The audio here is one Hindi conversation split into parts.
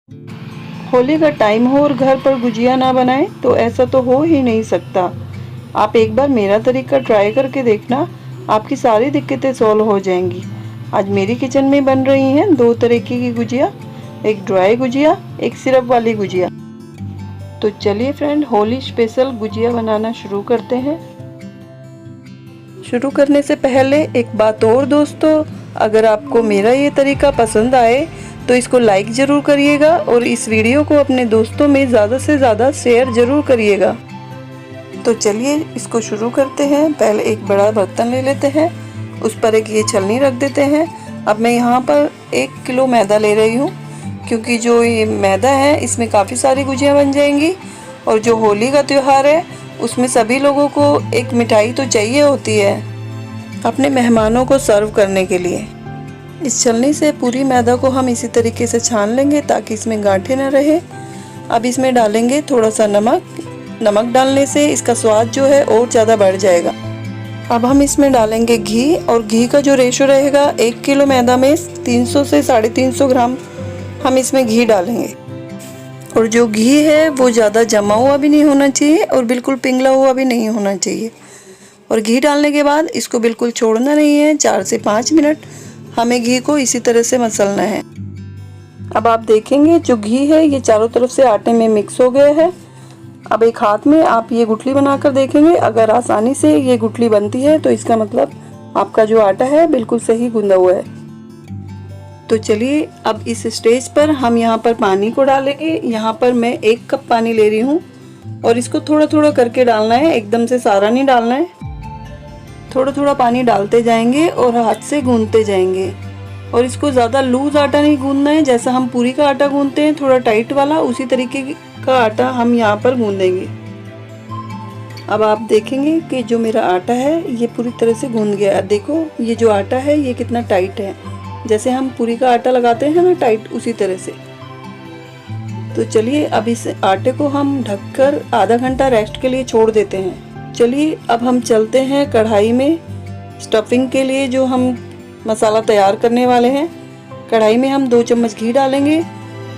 होली का टाइम हो और घर पर गुजिया ना बनाएं तो ऐसा तो हो ही नहीं सकता। आप एक बार मेरा तरीका ट्राई करके देखना, आपकी सारी दिक्कतें सॉल्व हो जाएंगी। आज मेरी किचन में बन रही हैं दो तरीके की गुजिया, एक ड्राई गुजिया, एक सिरप वाली गुजिया। तो चलिए फ्रेंड, होली स्पेशल गुजिया बनाना शुरू करते हैं। शुरू करने से पहले एक बात और दोस्तों, अगर आपको मेरा ये तरीका पसंद आए तो इसको लाइक ज़रूर करिएगा और इस वीडियो को अपने दोस्तों में ज़्यादा से ज़्यादा शेयर ज़रूर करिएगा। तो चलिए इसको शुरू करते हैं। पहले एक बड़ा बर्तन ले लेते हैं, उस पर एक ये छलनी रख देते हैं। अब मैं यहाँ पर 1 किलो मैदा ले रही हूँ, क्योंकि जो ये मैदा है इसमें काफ़ी सारी गुजिया बन जाएंगी। और जो होली का त्यौहार है उसमें सभी लोगों को एक मिठाई तो चाहिए होती है अपने मेहमानों को सर्व करने के लिए। इस छलनी से पूरी मैदा को हम इसी तरीके से छान लेंगे ताकि इसमें गांठें न रहे। अब इसमें डालेंगे थोड़ा सा नमक। नमक डालने से इसका स्वाद जो है और ज़्यादा बढ़ जाएगा। अब हम इसमें डालेंगे घी, और घी का जो रेशो रहेगा 1 किलो मैदा में 300 से 350 ग्राम हम इसमें घी डालेंगे। और जो घी है वो ज़्यादा जमा हुआ भी नहीं होना चाहिए और बिल्कुल पिघला हुआ भी नहीं होना चाहिए। और घी डालने के बाद इसको बिल्कुल छोड़ना नहीं है, 4 से 5 मिनट हमें घी को इसी तरह से मसलना है। अब आप देखेंगे जो घी है ये चारों तरफ से आटे में मिक्स हो गया है। अब एक हाथ में आप ये गुठली बनाकर देखेंगे, अगर आसानी से ये गुठली बनती है तो इसका मतलब आपका जो आटा है बिल्कुल सही गूंदा हुआ है। तो चलिए अब इस स्टेज पर हम यहाँ पर पानी को डालेंगे। यहाँ पर मैं 1 कप पानी ले रही हूँ और इसको थोड़ा थोड़ा करके डालना है, एकदम से सारा नहीं डालना है। थोड़ा थोड़ा पानी डालते जाएंगे और हाथ से गूंदते जाएंगे। और इसको ज़्यादा लूज आटा नहीं गूंदना है, जैसा हम पूरी का आटा गूंदते हैं थोड़ा टाइट वाला, उसी तरीके का आटा हम यहाँ पर गूंदेंगे। अब आप देखेंगे कि जो मेरा आटा है ये पूरी तरह से गूंद गया है। देखो ये जो आटा है ये कितना टाइट है, जैसे हम पूरी का आटा लगाते हैं ना टाइट, उसी तरह से। तो चलिए अब इस आटे को हम ढककर आधा घंटा रेस्ट के लिए छोड़ देते हैं। चलिए अब हम चलते हैं कढ़ाई में स्टफिंग के लिए जो हम मसाला तैयार करने वाले हैं। कढ़ाई में हम 2 चम्मच घी डालेंगे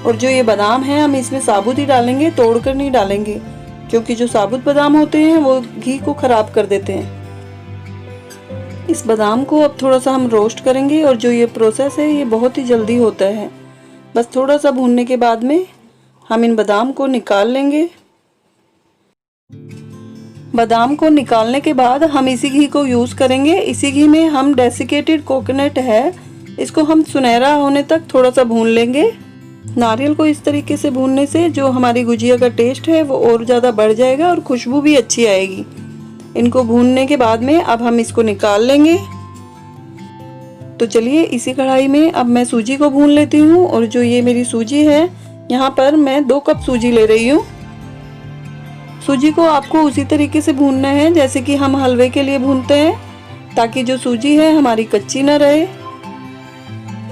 और जो ये बादाम है हम इसमें साबुत ही डालेंगे, तोड़कर नहीं डालेंगे, क्योंकि जो साबुत बादाम होते हैं वो घी को ख़राब कर देते हैं। इस बादाम को अब थोड़ा सा हम रोस्ट करेंगे और जो ये प्रोसेस है ये बहुत ही जल्दी होता है। बस थोड़ा सा भूनने के बाद में हम इन बादाम को निकाल लेंगे। बादाम को निकालने के बाद हम इसी घी को यूज़ करेंगे। इसी घी में हम डेसिकेटेड कोकोनट है, इसको हम सुनहरा होने तक थोड़ा सा भून लेंगे। नारियल को इस तरीके से भूनने से जो हमारी गुजिया का टेस्ट है वो और ज़्यादा बढ़ जाएगा और खुशबू भी अच्छी आएगी। इनको भूनने के बाद में अब हम इसको निकाल लेंगे। तो चलिए इसी कढ़ाई में अब मैं सूजी को भून लेती हूँ। और जो ये मेरी सूजी है, यहाँ पर मैं 2 कप सूजी ले रही हूँ। सूजी को आपको उसी तरीके से भूनना है जैसे कि हम हलवे के लिए भूनते हैं, ताकि जो सूजी है हमारी कच्ची ना रहे।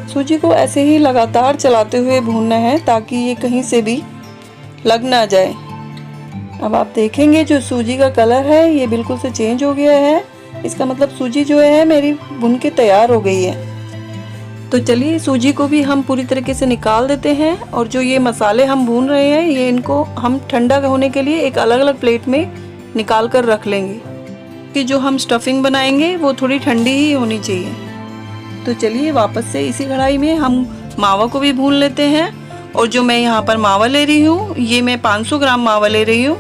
सूजी को ऐसे ही लगातार चलाते हुए भूनना है ताकि ये कहीं से भी लग ना जाए। अब आप देखेंगे जो सूजी का कलर है ये बिल्कुल से चेंज हो गया है, इसका मतलब सूजी जो है मेरी भून के तैयार हो गई है। तो चलिए सूजी को भी हम पूरी तरीके से निकाल देते हैं। और जो ये मसाले हम भून रहे हैं ये इनको हम ठंडा होने के लिए एक अलग अलग प्लेट में निकाल कर रख लेंगे, कि जो हम स्टफिंग बनाएंगे वो थोड़ी ठंडी ही होनी चाहिए। तो चलिए वापस से इसी कढ़ाई में हम मावा को भी भून लेते हैं। और जो मैं यहाँ पर मावा ले रही हूँ ये मैं 500 ग्राम मावा ले रही हूँ।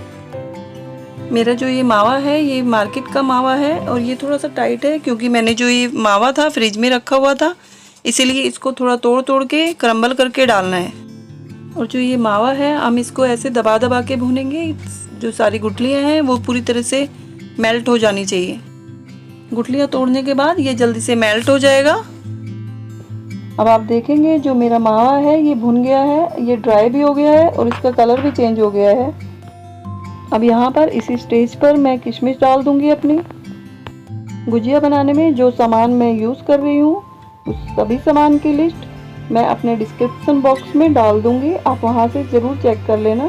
मेरा जो ये मावा है ये मार्केट का मावा है और ये थोड़ा सा टाइट है, क्योंकि मैंने जो ये मावा था फ्रिज में रखा हुआ था, इसीलिए इसको थोड़ा तोड़ तोड़ के क्रम्बल करके डालना है। और जो ये मावा है हम इसको ऐसे दबा दबा के भूनेंगे, जो सारी गुठलियाँ हैं वो पूरी तरह से मेल्ट हो जानी चाहिए। गुठलियाँ तोड़ने के बाद ये जल्दी से मेल्ट हो जाएगा। अब आप देखेंगे जो मेरा मावा है ये भुन गया है, ये ड्राई भी हो गया है और इसका कलर भी चेंज हो गया है। अब यहाँ पर इसी स्टेज पर मैं किशमिश डाल दूंगी। अपनी गुजिया बनाने में जो सामान मैं यूज़ कर रही हूँ उस सभी सामान की लिस्ट मैं अपने डिस्क्रिप्शन बॉक्स में डाल दूंगी, आप वहां से ज़रूर चेक कर लेना।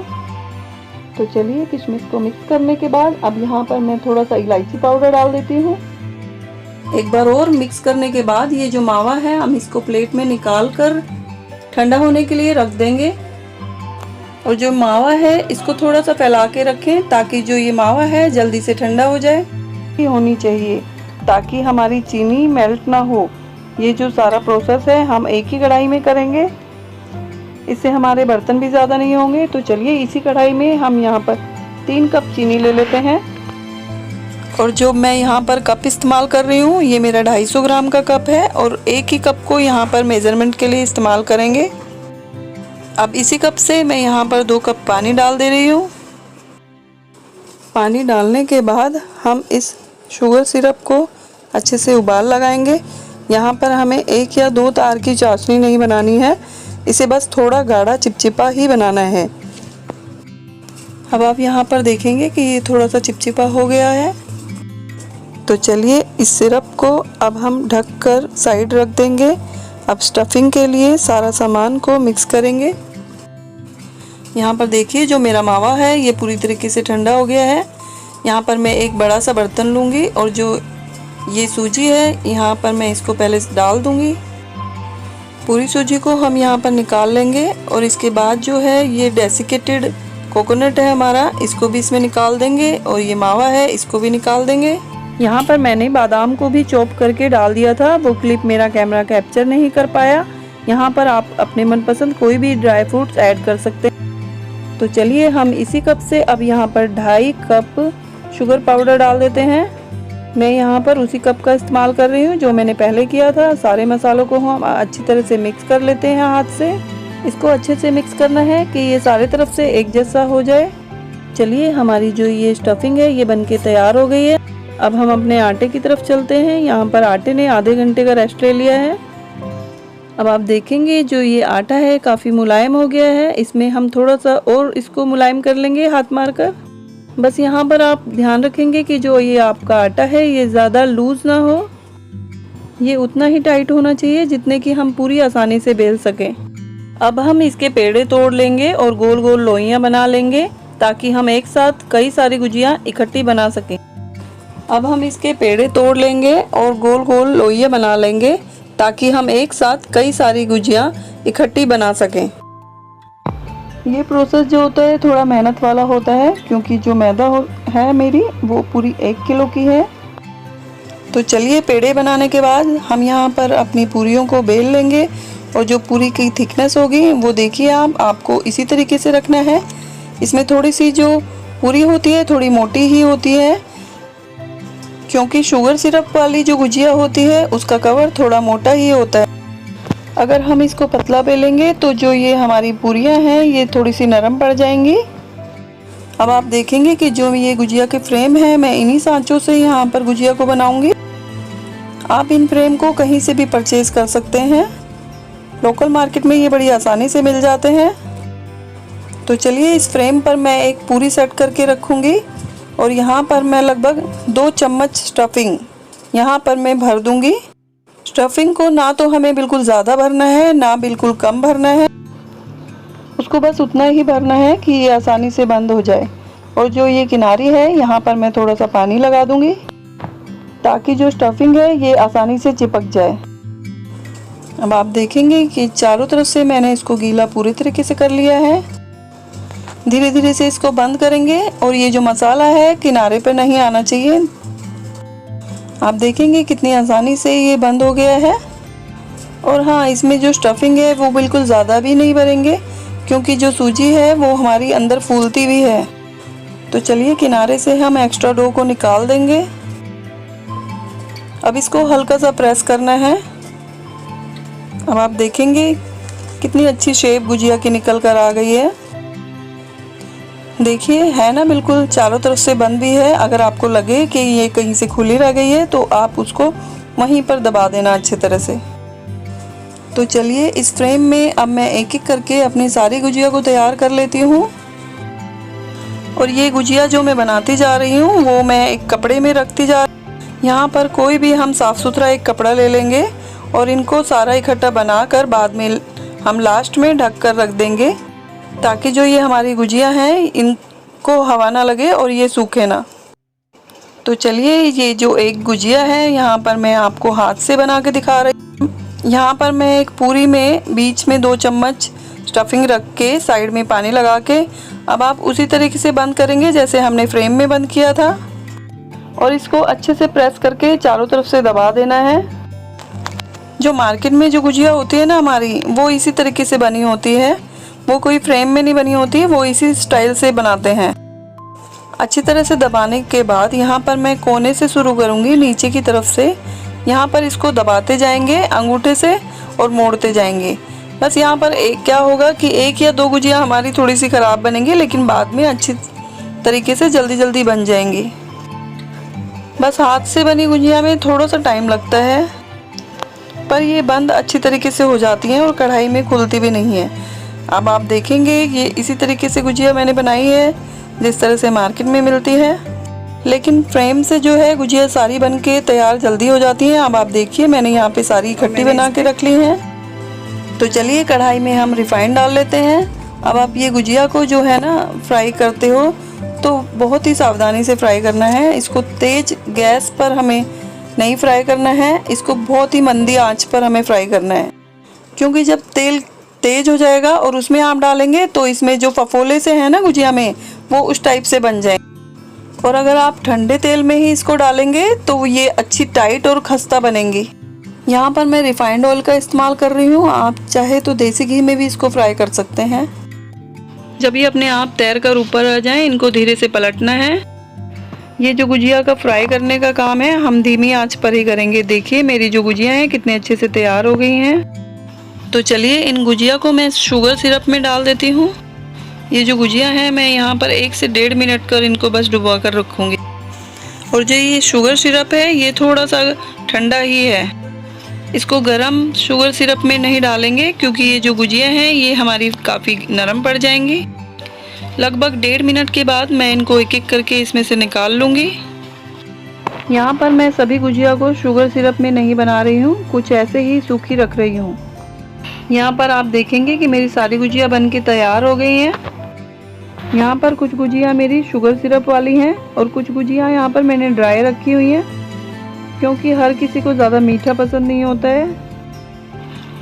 तो चलिए किशमिश को मिक्स करने के बाद अब यहाँ पर मैं थोड़ा सा इलायची पाउडर डाल देती हूँ। एक बार और मिक्स करने के बाद ये जो मावा है हम इसको प्लेट में निकाल कर ठंडा होने के लिए रख देंगे। और जो मावा है इसको थोड़ा सा फैला के रखें ताकि जो ये मावा है जल्दी से ठंडा हो जाए। ये होनी चाहिए ताकि हमारी चीनी मेल्ट ना हो। ये जो सारा प्रोसेस है हम एक ही कढ़ाई में करेंगे, इससे हमारे बर्तन भी ज़्यादा नहीं होंगे। तो चलिए इसी कढ़ाई में हम यहाँ पर 3 कप चीनी ले लेते हैं। और जो मैं यहाँ पर कप इस्तेमाल कर रही हूँ ये मेरा 250 ग्राम का कप है और एक ही कप को यहाँ पर मेज़रमेंट के लिए इस्तेमाल करेंगे। अब इसी कप से मैं यहाँ पर 2 कप पानी डाल दे रही हूँ। पानी डालने के बाद हम इस शुगर सिरप को अच्छे से उबाल लगाएंगे। यहाँ पर हमें 1 या 2 तार की चाशनी नहीं बनानी है, इसे बस थोड़ा गाढ़ा चिपचिपा ही बनाना है। अब आप यहाँ पर देखेंगे कि ये थोड़ा सा चिपचिपा हो गया है। तो चलिए इस सिरप को अब हम ढक कर साइड रख देंगे। अब स्टफिंग के लिए सारा सामान को मिक्स करेंगे। यहाँ पर देखिए जो मेरा मावा है ये पूरी तरीके से ठंडा हो गया है। यहाँ पर मैं एक बड़ा सा बर्तन लूँगी और जो ये सूजी है यहाँ पर मैं इसको पहले डाल दूँगी। पूरी सूजी को हम यहाँ पर निकाल लेंगे और इसके बाद जो है ये डेसिकेटेड कोकोनट है हमारा, इसको भी इसमें निकाल देंगे और ये मावा है इसको भी निकाल देंगे। यहाँ पर मैंने बादाम को भी चॉप करके डाल दिया था, वो क्लिप मेरा कैमरा कैप्चर नहीं कर पाया। यहाँ पर आप अपने मनपसंद कोई भी ड्राई फ्रूट्स ऐड कर सकते हैं। तो चलिए हम इसी कप से अब यहाँ पर 2.5 कप शुगर पाउडर डाल देते हैं। मैं यहाँ पर उसी कप का इस्तेमाल कर रही हूँ जो मैंने पहले किया था। सारे मसालों को हम अच्छी तरह से मिक्स कर लेते हैं हाथ से। इसको अच्छे से मिक्स करना है कि ये सारे तरफ से एक जैसा हो जाए। चलिए हमारी जो ये स्टफिंग है ये बनके तैयार हो गई है। अब हम अपने आटे की तरफ चलते हैं। यहाँ पर आटे ने आधे घंटे का रेस्ट ले लिया है। अब आप देखेंगे जो ये आटा है काफ़ी मुलायम हो गया है। इसमें हम थोड़ा सा और इसको मुलायम कर लेंगे हाथ मारकर। बस यहाँ पर आप ध्यान रखेंगे कि जो ये आपका आटा है ये ज़्यादा लूज़ ना हो, ये उतना ही टाइट होना चाहिए जितने कि हम पूरी आसानी से बेल सकें। अब हम इसके पेड़े तोड़ लेंगे और गोल गोल लोइयाँ बना लेंगे ताकि हम एक साथ कई सारी गुजियाँ इकट्ठी बना सकें। अब हम इसके पेड़े तोड़ लेंगे और गोल गोल लोइयाँ बना लेंगे ताकि हम एक साथ कई सारी गुजियाँ इकट्ठी बना सकें। ये प्रोसेस जो होता है थोड़ा मेहनत वाला होता है क्योंकि जो मैदा है मेरी वो पूरी 1 किलो की है। तो चलिए पेड़े बनाने के बाद हम यहाँ पर अपनी पूरियों को बेल लेंगे और जो पूरी की थिकनेस होगी वो देखिए आपको इसी तरीके से रखना है। इसमें थोड़ी सी जो पूरी होती है थोड़ी मोटी ही होती है क्योंकि शुगर सिरप वाली जो गुजिया होती है उसका कवर थोड़ा मोटा ही होता है। अगर हम इसको पतला बेलेंगे तो जो ये हमारी पूरियाँ हैं ये थोड़ी सी नरम पड़ जाएंगी। अब आप देखेंगे कि जो ये गुजिया के फ्रेम है मैं इन्हीं सांचों से यहाँ पर गुजिया को बनाऊंगी। आप इन फ्रेम को कहीं से भी परचेज कर सकते हैं, लोकल मार्केट में ये बड़ी आसानी से मिल जाते हैं। तो चलिए इस फ्रेम पर मैं एक पूरी सेट करके रखूँगी और यहाँ पर मैं लगभग 2 चम्मच स्टफिंग यहाँ पर मैं भर दूँगी। स्टफिंग को ना तो हमें बिल्कुल ज़्यादा भरना है ना बिल्कुल कम भरना है, उसको बस उतना ही भरना है कि ये आसानी से बंद हो जाए। और जो ये किनारी है यहाँ पर मैं थोड़ा सा पानी लगा दूँगी ताकि जो स्टफिंग है ये आसानी से चिपक जाए। अब आप देखेंगे कि चारों तरफ से मैंने इसको गीला पूरे तरीके से कर लिया है। धीरे धीरे से इसको बंद करेंगे और ये जो मसाला है किनारे पे नहीं आना चाहिए। आप देखेंगे कितनी आसानी से ये बंद हो गया है। और हाँ, इसमें जो स्टफिंग है वो बिल्कुल ज़्यादा भी नहीं भरेंगे क्योंकि जो सूजी है वो हमारी अंदर फूलती भी है। तो चलिए किनारे से हम एक्स्ट्रा डो को निकाल देंगे। अब इसको हल्का सा प्रेस करना है। अब आप देखेंगे कितनी अच्छी शेप गुजिया की निकल कर आ गई है। देखिए है ना, बिल्कुल चारों तरफ से बंद भी है। अगर आपको लगे कि ये कहीं से खुली रह गई है तो आप उसको वहीं पर दबा देना अच्छे तरह से। तो चलिए इस फ्रेम में अब मैं एक एक करके अपनी सारी गुजिया को तैयार कर लेती हूँ। और ये गुजिया जो मैं बनाती जा रही हूँ वो मैं एक कपड़े में रखती जा रही हूँ। यहाँ पर कोई भी हम साफ़ सुथरा एक कपड़ा ले लेंगे और इनको सारा इकट्ठा बनाकर बाद में हम लास्ट में ढक कर रख देंगे ताकि जो ये हमारी गुजिया हैं इनको हवा ना लगे और ये सूखे ना। तो चलिए ये जो एक गुजिया है यहाँ पर मैं आपको हाथ से बना के दिखा रही हूँ। यहाँ पर मैं एक पूरी में बीच में 2 चम्मच स्टफिंग रख के साइड में पानी लगा के अब आप उसी तरीके से बंद करेंगे जैसे हमने फ्रेम में बंद किया था, और इसको अच्छे से प्रेस करके चारों तरफ से दबा देना है। जो मार्केट में जो गुजिया होती है ना हमारी, वो इसी तरीके से बनी होती है, वो कोई फ्रेम में नहीं बनी होती है, वो इसी स्टाइल से बनाते हैं। अच्छी तरह से दबाने के बाद यहाँ पर मैं कोने से शुरू करूँगी, नीचे की तरफ से। यहाँ पर इसको दबाते जाएंगे अंगूठे से और मोड़ते जाएंगे। बस यहाँ पर क्या होगा कि 1 या 2 गुजिया हमारी थोड़ी सी ख़राब बनेंगी, लेकिन बाद में अच्छी तरीके से जल्दी बन जाएंगी। बस हाथ से बनी गुजिया में थोड़ा सा टाइम लगता है, पर ये बंद अच्छी तरीके से हो जाती हैं और कढ़ाई में खुलती भी नहीं है। अब आप देखेंगे ये इसी तरीके से गुजिया मैंने बनाई है जिस तरह से मार्केट में मिलती है, लेकिन फ्रेम से जो है गुजिया सारी बन के तैयार जल्दी हो जाती हैं। अब आप देखिए मैंने यहाँ पे सारी इकट्ठी बना के रख ली हैं। तो चलिए कढ़ाई में हम रिफाइंड डाल लेते हैं। अब आप ये गुजिया को जो है ना फ्राई करते हो तो बहुत ही सावधानी से फ्राई करना है। इसको तेज़ गैस पर हमें नहीं फ्राई करना है, इसको बहुत ही मंदी आंच पर हमें फ्राई करना है, क्योंकि जब तेल तेज़ हो जाएगा और उसमें आप डालेंगे तो इसमें जो फफोले से है ना गुजिया में, वो उस टाइप से बन जाएंगे। और अगर आप ठंडे तेल में ही इसको डालेंगे तो ये अच्छी टाइट और खस्ता बनेंगी। यहाँ पर मैं रिफाइंड ऑयल का इस्तेमाल कर रही हूँ, आप चाहे तो देसी घी में भी इसको फ्राई कर सकते हैं। जब ये अपने आप तैर कर ऊपर आ जाएं, इनको धीरे से पलटना है। ये जो गुजिया का फ्राई करने का काम है हम धीमी आंच पर ही करेंगे। देखिए मेरी जो गुजिया हैं कितने अच्छे से तैयार हो गई हैं। तो चलिए इन गुजिया को मैं शुगर सिरप में डाल देती हूँ। ये जो गुजिया हैं मैं यहाँ पर 1 से 1.5 मिनट कर इनको बस डुबा कर रखूँगी। और जो ये शुगर सिरप है ये थोड़ा सा ठंडा ही है, इसको गरम शुगर सिरप में नहीं डालेंगे, क्योंकि ये जो गुजिया हैं ये हमारी काफ़ी नरम पड़ जाएंगी। लगभग 1.5 मिनट के बाद मैं इनको एक एक करके इसमें से निकाल लूँगी। यहाँ पर मैं सभी गुजिया को शुगर सिरप में नहीं बना रही हूँ, कुछ ऐसे ही सूखी रख रही हूँ। यहाँ पर आप देखेंगे कि मेरी सारी गुजिया बन के तैयार हो गई हैं। यहाँ पर कुछ गुजिया मेरी शुगर सिरप वाली हैं और कुछ गुजिया यहाँ पर मैंने ड्राई रखी हुई हैं, क्योंकि हर किसी को ज़्यादा मीठा पसंद नहीं होता है।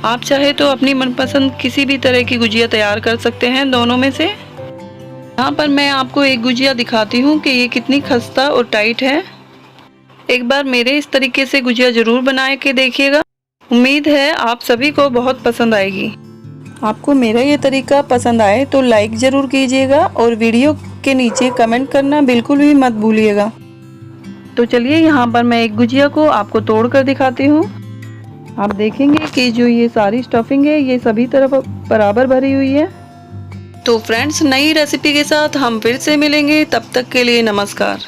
आप चाहे तो अपनी मनपसंद किसी भी तरह की गुजिया तैयार कर सकते हैं दोनों में से। यहाँ पर मैं आपको एक गुजिया दिखाती हूँ कि ये कितनी खस्ता और टाइट है। एक बार मेरे इस तरीके से गुजिया ज़रूर बना के देखिएगा, उम्मीद है आप सभी को बहुत पसंद आएगी। आपको मेरा ये तरीका पसंद आए तो लाइक ज़रूर कीजिएगा और वीडियो के नीचे कमेंट करना बिल्कुल भी मत भूलिएगा। तो चलिए यहाँ पर मैं एक गुजिया को आपको तोड़ कर दिखाती हूँ। आप देखेंगे कि जो ये सारी स्टफिंग है ये सभी तरफ बराबर भरी हुई है। तो फ्रेंड्स नई रेसिपी के साथ हम फिर से मिलेंगे, तब तक के लिए नमस्कार।